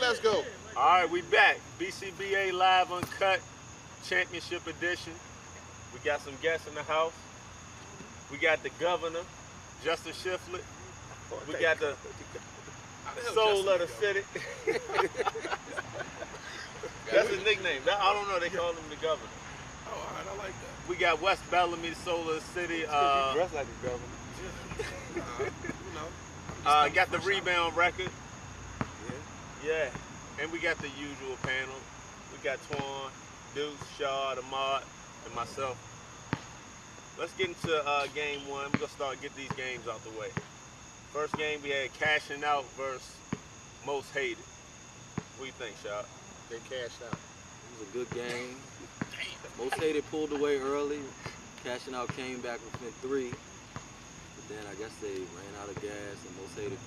let's go. All right, we back. Bcba Live Uncut Championship Edition. We got some guests in the house. We got the governor, Justin Shiflett. We got the soul of the city. That's his nickname. I don't know. They call him the governor. Oh, all right. I like that. We got West Bellamy, the soul of the city. He dressed like a governor. Got the rebound record. Yeah. Yeah. And we got the usual panel. We got Twan, Deuce, Shaw, Ahmad, and myself. Let's get into game one. We're going to start get these games out the way. First game we had Cashing Out versus Most Hated. What do you think, Shaw? They cashed out. It was a good game. Most Hated pulled away early. Cashing Out came back within 3. But then I guess they ran out of gas and Most Hated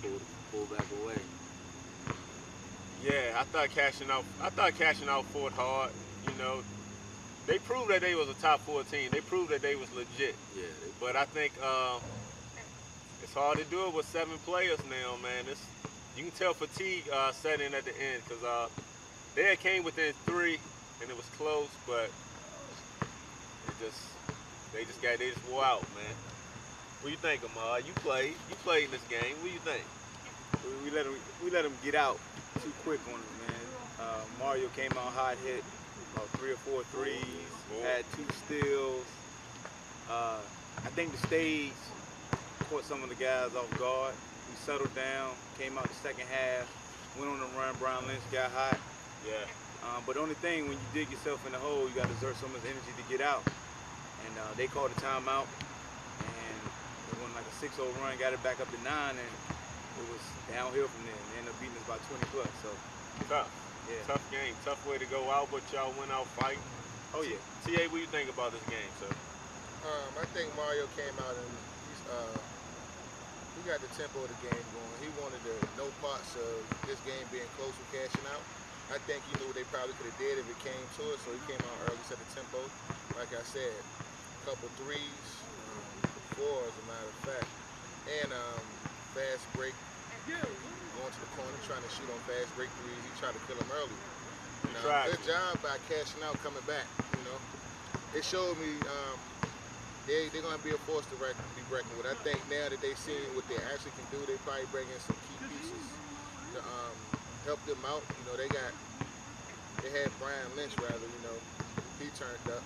pulled back away. Yeah, I thought Cashing Out fought hard. You know, they proved that they was a top 4 team. They proved that they was legit. Yeah. But I think it's hard to do it with 7 players now, man. You can tell fatigue set in at the end because they had came within 3 and it was close, but they just wore out, man. What do you think, Ahmad? You played in this game. What do you think? We let him get out too quick on it, man. Mario came out hot, hit about 3 or 4 threes, had 2 steals. I think the stage caught some of the guys off guard. We settled down, came out the second half, went on the run. Brian Lynch got hot. Yeah. But the only thing, when you dig yourself in the hole, you got to exert so much energy to get out. And they called a timeout, and they won like a 6-0 run, got it back up to 9, and it was downhill from there. They ended up beating us by 20 plus. So tough. Yeah. Tough game. Tough way to go out, but y'all went out fighting. Oh yeah. TA, what do you think about this game, sir? I think Mario came out and he got the tempo of the game going. He wanted no parts of this game being close with Cashing Out. I think he knew what they probably could have did if it came to it, so he came out early, set the tempo. Like I said, a couple threes, 4 as a matter of fact, and fast break, going to the corner, trying to shoot on fast break threes. He tried to kill him early. Good job by Cashing Out coming back. You know, it showed me they're gonna be a force to be reckoned with. I think now that they've seen what they actually can do, they probably bring in some key pieces to help them out. You know, they had Brian Lynch rather. You know, he turned up.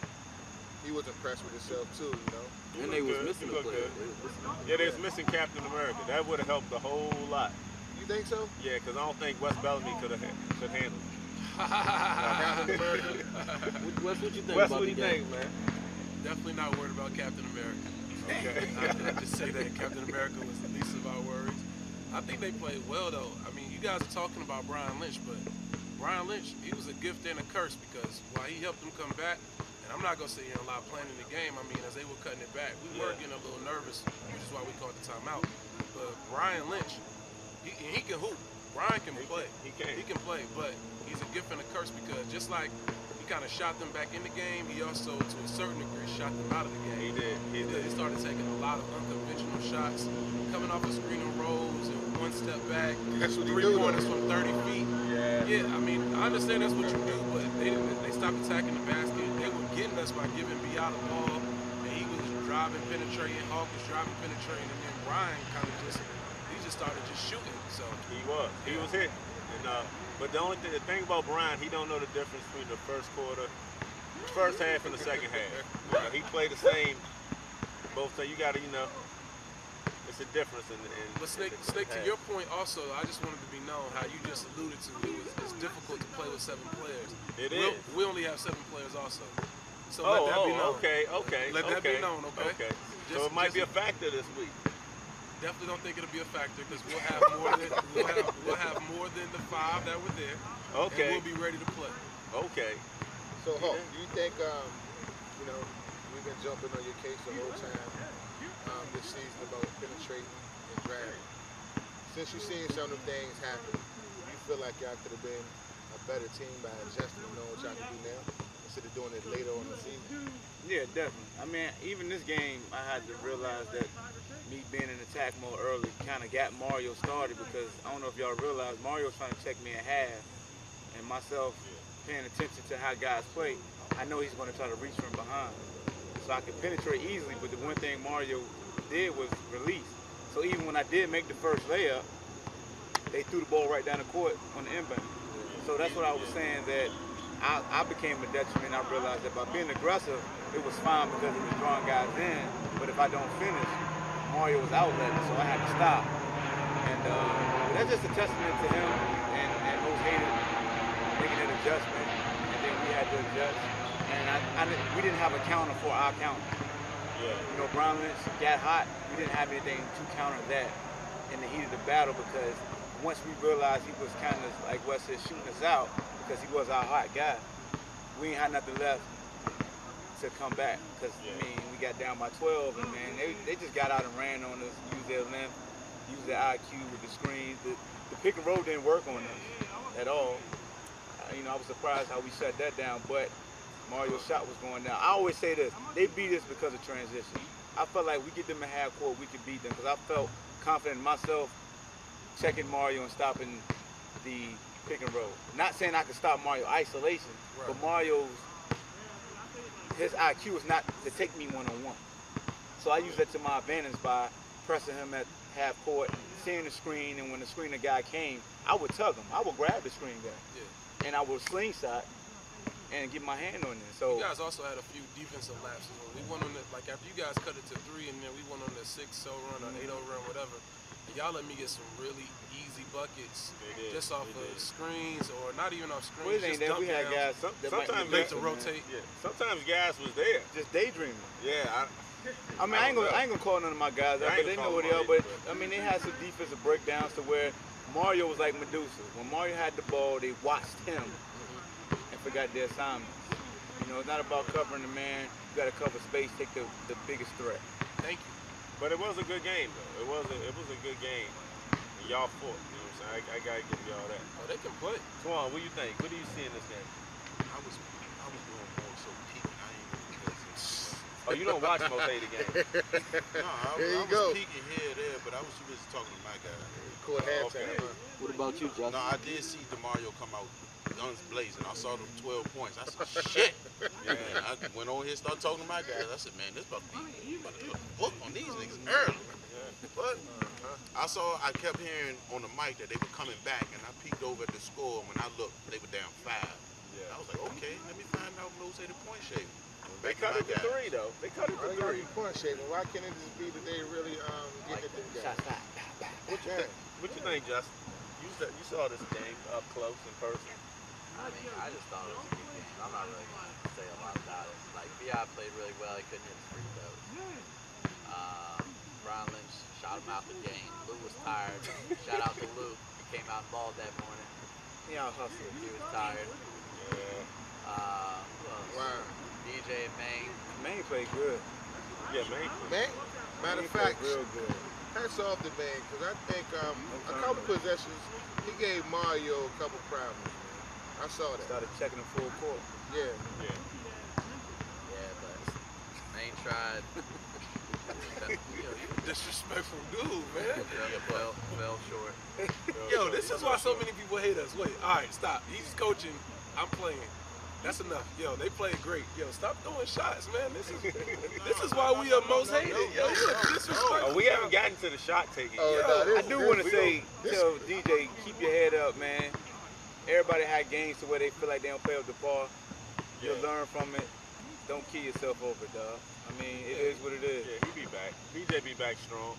He was impressed with himself too. You know, And they was missing a player. Yeah, they was missing Captain America. That would have helped a whole lot. You think so? Yeah, because I don't think West Bellamy could handle it. Captain America. Wes, what you think Wes, about what do you the game? think, man? Definitely not worried about Captain America. Okay. I just say that Captain America was the least of our worries. I think they played well, though. I mean, you guys are talking about Brian Lynch, but Brian Lynch, he was a gift and a curse because while he helped them come back, and I'm not going to sit here and lie planning the game. I mean, as they were cutting it back, we were getting a little nervous, which is why we called the timeout. But Brian Lynch, he can hoop. Brian can play. He can play, but he's a gift and a curse because just like he kind of shot them back in the game, he also, to a certain degree, shot them out of the game. He did. He started taking a lot of unconventional shots, coming off of screen and rolls and 1 step back, That's what he 3 do, pointers from 30 feet. Yeah, I mean, I understand that's what you do, but they stopped attacking the basket. They were getting us by giving B.I. the ball, and he was driving, penetrating, Hawk was driving, penetrating, and then Brian kind of just started shooting. So He was hit. And, but the thing about Brian, he don't know the difference between the first half and the second half. He played the same both times. You got to, it's a difference in. But Snake, to your point also, I just wanted to be known how you just alluded to it's difficult to play with 7 players. We only have 7 players also. So let that be known. Okay. Let that be known, okay? So it might be a factor this week. Definitely don't think it'll be a factor because we'll have more than the 5 that were there. Okay. And we'll be ready to play. Okay. So, Hawk, do you think, we've been jumping on your case the whole time this season about penetrating and driving. Since you've seen some of the things happen, do you feel like y'all could have been a better team by adjusting and knowing what y'all can do now instead of doing it later on in the season? Yeah, definitely. I mean, even this game, I had to realize that me being in attack mode early kind of got Mario started because I don't know if y'all realize Mario was trying to check me at half, and myself paying attention to how guys play, I know he's going to try to reach from behind. So I could penetrate easily, but the one thing Mario did was release. So even when I did make the first layup, they threw the ball right down the court on the inbound. So that's what I was saying, that I became a detriment. I realized that by being aggressive, it was fine because it was drawing guys in, but if I don't finish, Mario was outletting, so I had to stop. And that's just a testament to him and Most Hated making an adjustment, and then we had to adjust. And we didn't have a counter for our counter. Yeah. You know, Brian Lynch got hot. We didn't have anything to counter that in the heat of the battle, because once we realized he was kind of, like Wes said, shooting us out because he was our hot guy, we ain't had nothing left to come back. Because, I mean, we got down by 12, and, man, they just got out and ran on us, used their length, used their IQ with the screens. The pick and roll didn't work on us at all. You know, I was surprised how we shut that down, but Mario's shot was going down. I always say this, they beat us because of transition. I felt like we get them in half court, we could beat them, because I felt confident in myself checking Mario and stopping the pick and roll. Not saying I could stop Mario isolation, but his IQ is not to take me one-on-one. So I use that to my advantage by pressing him at half court, seeing the screen, and when the screener guy came, I would tug him. I would grab the screen guy, and I would slingshot and get my hand on it. So you guys also had a few defensive lapses. We went on the, like, after you guys cut it to 3, and then we went on the 6-0 run or 8-0 run, whatever. And y'all let me get some really easy buckets just off of screens, or not even off screens. Well, just we had guys sometimes late to rotate. Yeah. Sometimes guys was there. Just daydreaming. Yeah. I mean, I ain't gonna call none of my guys out, but they know what they are. But I mean, they had some defensive breakdowns to where Mario was like Medusa. When Mario had the ball, they watched him and forgot their assignments. You know, it's not about covering the man. You got to cover space, take the biggest threat. Thank you. But it was a good game, though. It was a good game. And y'all fought. You know what I'm saying? I gotta give y'all that. Oh, they can play. Twan, what do you think? What do you see in this game? I was doing more so peeking. I ain't really paying attention. Oh, you don't watch most of the game. No, I was peeking here or there, but I was too busy talking to my guy. Court halftime. What about you, Justin? No, I did see DeMario come out guns blazing. I saw them 12 points. I said, shit. Yeah, I went on here and started talking to my guys. I said, man, this about to be a book on these niggas early. But I kept hearing on the mic that they were coming back, and I peeked over at the score. When I looked, they were down 5. Yeah. I was like, okay, let me find out Rose had a point shaving. They cut it to 3, though. They cut it to 3. Point shaving. Why can't it just be that they really get at them guys? What you think, Justin? You saw this game up close in person. I mean, I just thought it was a good game. I'm not really going to say a lot about it. Like, Bcba played really well. He couldn't hit his free throws. Brian Lynch shot him out the game. Lou was tired. Shout out to Lou. He came out and balled that morning. He out hustling. He was tired. Yeah. Wow. DJ and Maine. Maine played good. Yeah, man. Matter of fact, real good. hats off to man, because I think a couple possessions, he gave Mario a couple problems. I saw that. Started checking the full court. Yeah. Yeah. Yeah, but Maine tried. Disrespectful dude, man. Fell short. Yo, this is why so many people hate us. Wait, all right, stop. He's coaching. I'm playing. That's enough. Yo, they played great. Yo, stop throwing shots, man. This is why we are most hated. Yo, you're disrespectful. Oh, we haven't gotten to the shot taking. I do want to tell DJ, keep your head up, man. Everybody had games to where they feel like they don't play up the par. You'll learn from it. Don't kill yourself over it, dog. I mean, it is what it is. Yeah, he be back. BJ be back strong.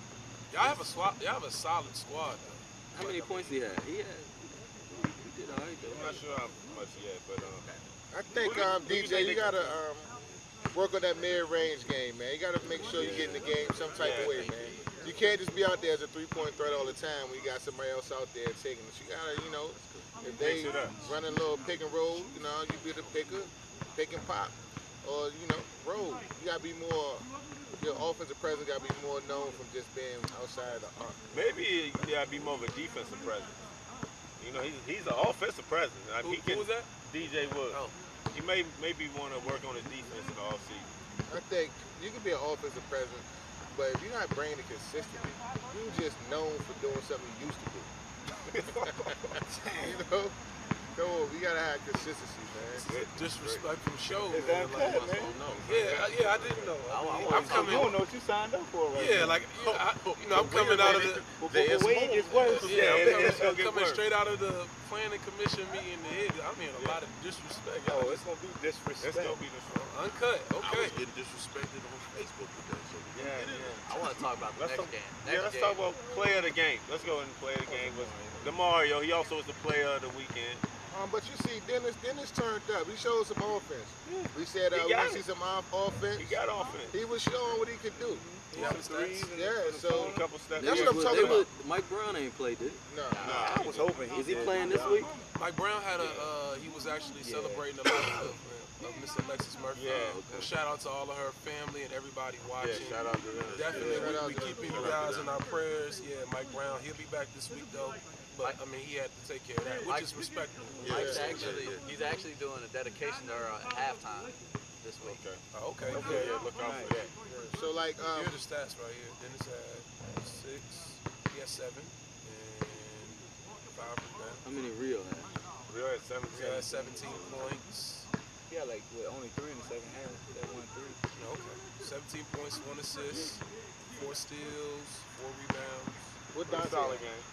Y'all have a solid squad, though. How many points he had? He did all right, though. I'm not sure how much he had, but I think DJ, you gotta work on that mid-range game, man. You gotta make sure you get in the game some type of way, man. You can't just be out there as a three-point threat all the time when you got somebody else out there taking it. You gotta, you know, if they run a little pick and roll, you know, you be the pick and pop, or you know, roll. You gotta be more. Your offensive presence gotta be more known from just being outside the arc. maybe he gotta be more of a defensive presence. You know, he's an offensive presence. Who was that? DJ Wood. Oh. He maybe want to work on his defense in the offseason. I think you can be an offensive presence, but if you're not bringing it consistently, you're just known for doing something you used to do. You know, Come on, we gotta have consistency, man. Disrespectful show, It's man. Uncut, Like, man. yeah, I didn't know. I'm You coming. don't know what you signed up for, right? Yeah, like I'm coming out of the. The way it gets worse. Yeah, it's I'm gonna get coming worse. straight out of the planning commission meeting. I'm hearing a lot of disrespect. Oh, it's gonna be disrespect. It's gonna be the show. Uncut. I Okay. was getting disrespected on Facebook today, so we Yeah, can get in. I want to talk about the Let's next talk- game. Yeah, let's talk about player of the game. Let's go ahead and play the game with DeMario. He also was the player of the weekend. But you see, Dennis turned up. He showed some offense. We said He we got want to it. see some offense. He got offense. He was showing what he could do. Yeah, threes. Yeah, so A couple steps. That's what I'm talking about. Mike Brown ain't played, did he? no. Nah, I was hoping Is he playing this week? Mike Brown had he was actually celebrating the life of Miss Alexis Murphy. Yeah. Well, shout out to all of her family and everybody Yeah, watching. shout out to them. Definitely, Shout out we to keeping them. you guys in our prayers. Yeah, Mike Brown, he'll be back this week though. But I mean, he had to take care of that, which is respectable. Mike's Yeah. he's actually doing a dedication to her at halftime this week. Okay. Oh, okay. Yeah, look out for that. So like Here are the stats right here. Dennis had 6, he had 7, and 5 rebounds. How many Rio had? Real at He 17. had 17 points. he had like only 3 in the second half. That 1-3. Okay. 17 points, 1 assist, 4 steals, 4 rebounds. what Pretty Dante? solid game.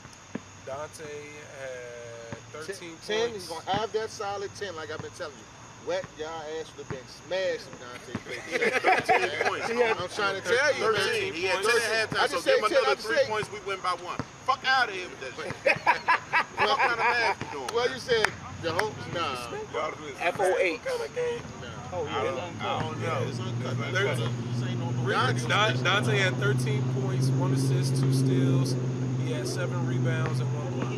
Dante had 13 10. points. He's gonna have that solid 10, like I've been telling you. Wet y'all ass would have been smashed if Dante played. 13 points. I'm trying to tell you, 13. man. He had 10 at I halftime, so just give him say 10, another I 3 just say- points, we win by 1. Fuck out of here with that shit. What kind of math you doing? Well, you said Jehovah's nah. FO8. Nah. Oh, I don't know. It's Uncut. It's This ain't no Dante had 13 points, 1 assist, 2 steals. He had 7 rebounds and 1 block.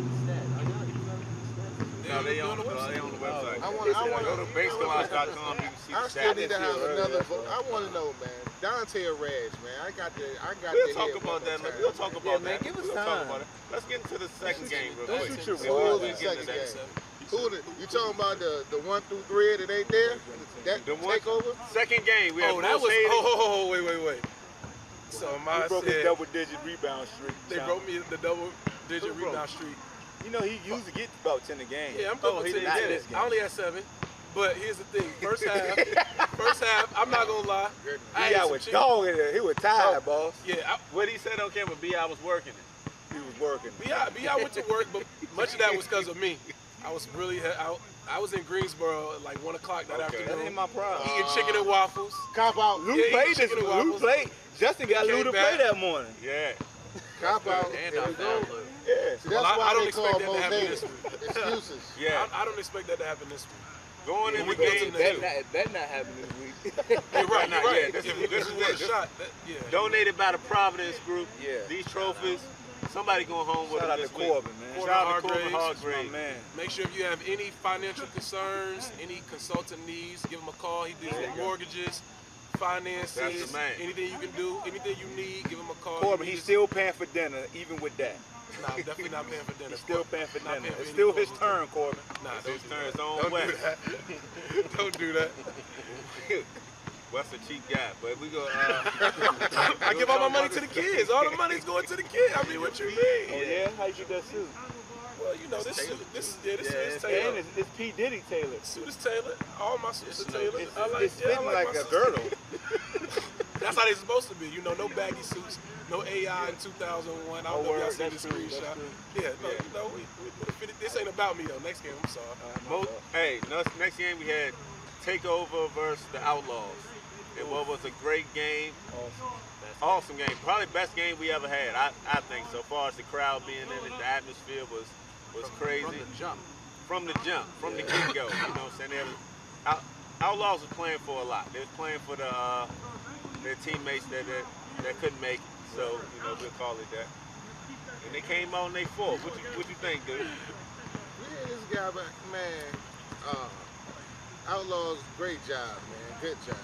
No, they on the website. I want Go to baseballodds.com. You can see I the still stats. need to have another vote. I want to know, man. Dante or Reg, man. I got We'll the talk head about one that. more time. We'll talk about man, that. give us We'll talk time. about it. Let's get into the second game real Don't quick. shoot your Who was We'll the get into second that. game? Who you talking about the 1 through 3 that ain't there? That The one- takeover? Second game. We have Oh, that was. Oh, wait. So my broke his said double-digit rebound streak. they Sean. broke me the double-digit rebound streak. You know, he usually gets about 10 a game. Yeah, I'm good with he 10 didn't get games. this game. I only had 7. But here's the thing. First half, I'm not gonna lie. I He ate out some with chicken. dog in there. He was tired, boss. Yeah, What he said on camera, B.I. was working it. He was working. I went to work, but much of that was because of me. I was really out. I was in Greensboro at like 1 o'clock that Okay. That afternoon. ain't my problem. Eating chicken and waffles. Cop out. Lou Yeah, he played was this. chicken and Lou waffles. played. Justin got Came Lou to back. play that morning. Yeah. Cop out. And There I we go. found Lou. Yeah. See, that's Well, I why don't they expect call that to happen Mosaic. this week. Excuses. Yeah. I don't expect that to happen this week. Going into we go to game the two. That not happening this week. You're right. Not You're right. yet. This If is- this we is want it. a shot, yeah. Donated by the Providence Group. Yeah. These trophies. Somebody going home with Shout them out to this week. Corbin, man. Corbin Shout out to Corbin Hargraves. My Hargraves. man. Make sure if you have any financial concerns, any consultant needs, give him a call. He deals with mortgages, finances, That's the man. anything you can do, anything you need, give him a call. Corbin, He he's needs- still paying for dinner, even with that. Nah, definitely not paying for dinner. He's still paying for Not dinner. paying for It's any still his calls. turn, Corbin. Nah, It's don't his do turn. that. It's on Don't West. do that. Don't do that. West a cheap guy, but we go. I give all my money to the kids. All the money's going to the kids. I mean, what you mean? Oh yeah? How you get that suit? Well, you know, this suit, this is And tailored. it's P. Diddy Taylor. Suit is tailored. All my suits are tailored. It's, I like, it's yeah, I fitting like like my a suits. girdle. That's how they're supposed to be. You know, no baggy suits, no AI in 2001. I don't know if y'all seen the screenshot. Yeah, no, you know, this ain't about me though. Next game, I'm sorry. Hey, next game we had Takeover versus the Outlaws. It was a great game. Awesome game. Probably best game we ever had. I think so far as the crowd being in it, the atmosphere was crazy. From the jump. From the jump, from the get-go. You know what I'm saying? Outlaws was playing for a lot. They was playing for their teammates that couldn't make it. So, you know, we'll call it that. And they came out and they fought. What you think, dude? Yeah, this guy, man. Outlaws, great job, man. Good job.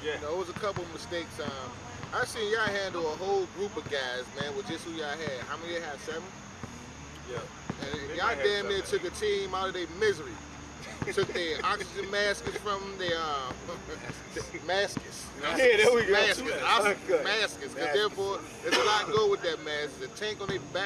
Yeah. You know, it was a couple mistakes. I seen y'all handle a whole group of guys, man, with just who y'all had. How many y'all had? 7? Yeah. And They y'all might have damn near 7. took a team out of their misery. Took their oxygen masks from their masks. Yeah, there we go. Masks. Uncut. Masks. Because therefore, there's a lot go with that mask. The tank on their back.